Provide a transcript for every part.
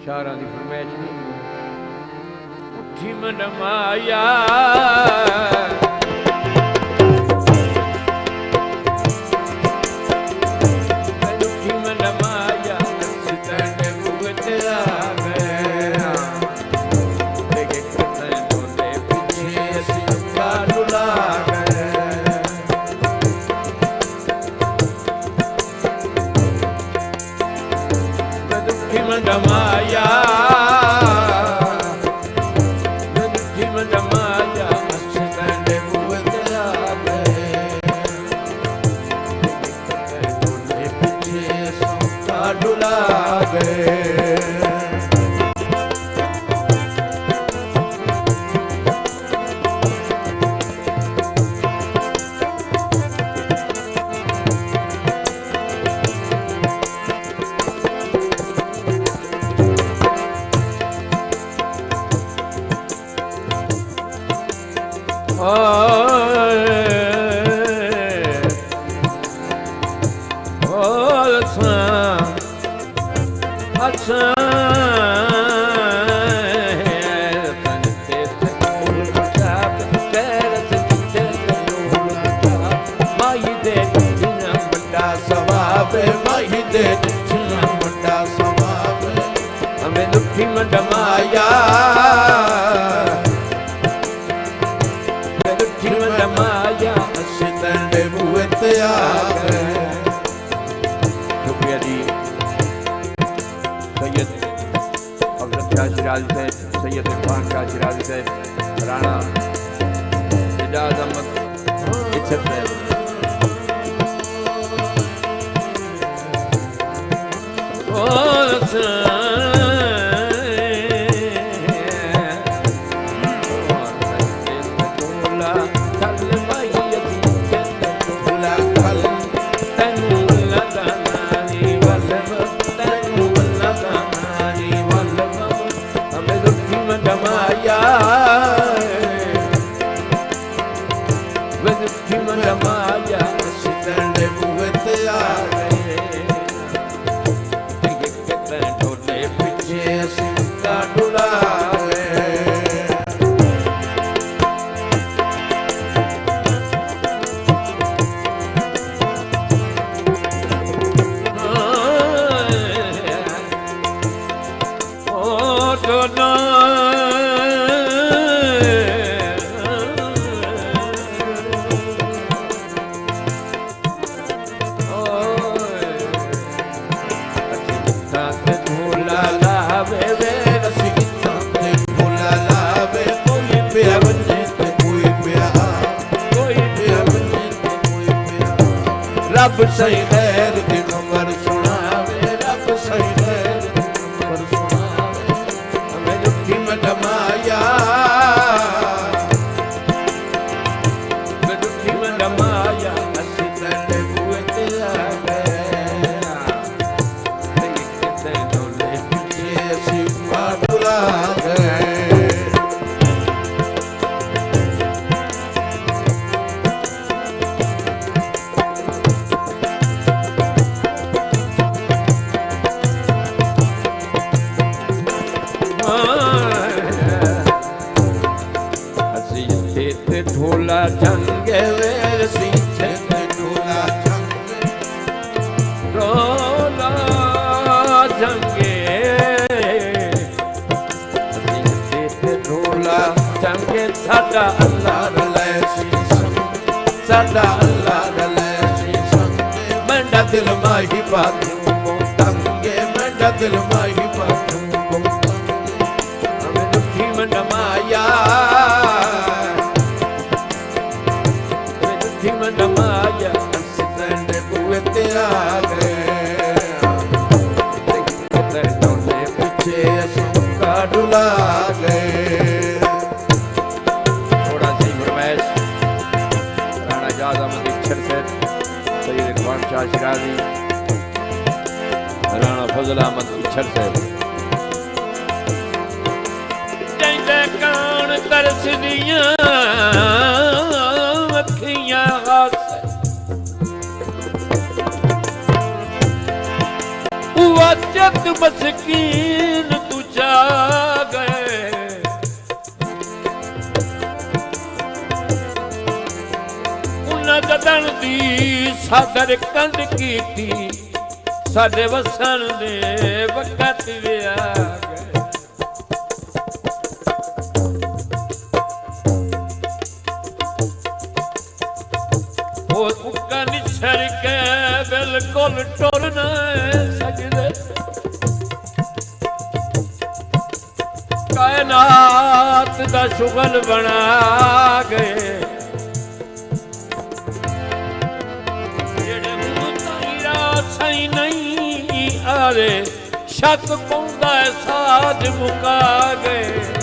शारां दी फरमाइश नहीं उठी मन माया उठी मन माया सितन बुगत आवे लेके कतन तोले पीछे सिंगा डुला उठी मन माया रब सही खैर दी खबर सुनावे, रब सही खैर दी खबर सुनावे, हमें दुखी मत माया, दुखी मत माया, असी तेरे बुए ते आ गए, तेरे डोले पीछे असी बुला गए। साडा अल्लाह रले सी संगे मेरा दिल माही पातू तंगे मेरा दिल माही पातू हमें दुखी मन माया दुखी मन माया तेरे बुए ते आ गए तेरे पीछे सुखा डुला गए। थोड़ा सी फरमाइश राणा जाज अहमद इच्छर से सैयद इकबाल शाह शिराजी राणा फजल अहमद इच्छर से जैसे कान तरस दिया अखियां वजत मस्कीन तू जा गए उन्हें जदन दी सादर कंध की थी साडे वसन दे वक़्त वे आ गए। और उका निछड़ के बिल्कुल टुर न सकदे कायनात दा शुगल बना गए जेड़े मुताहिरा सही नहीं आरे शक पौंदा साज मुका गए।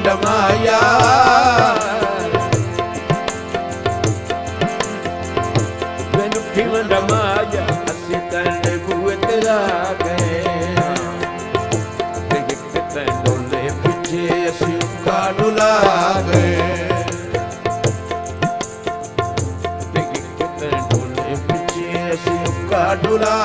डमाया दुखी में डमाया असी तेरे बुए ते आ गए डोले पीछे असी उका डुला गए डोले पीछे असी उका डुला